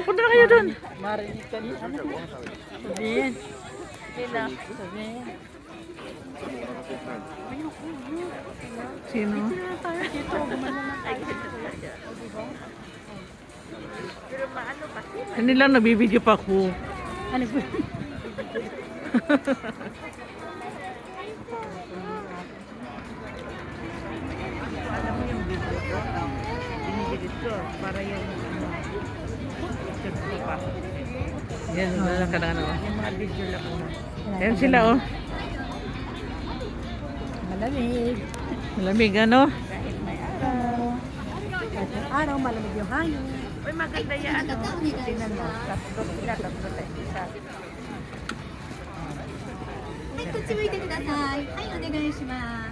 Punta na kayo dun. Marinig ka niya. Sabihin. Sabihin. Sino? Ano lang, nabibideo pa ako. Ano po? Alam mo yung video ko? Binibilit ko para yung picture ko pa. Yan, wala ka na ano. Yung mga video lang ko na. Ayan sila oh. Malamig. Malamig ano? Kahit may araw. Kahit may araw, malamig yung hangin. Uy, maganda yan. Tingnan mo. Tatlo sila, tatlo tayo isa. はい、こっち向いてください。はい、お願いします。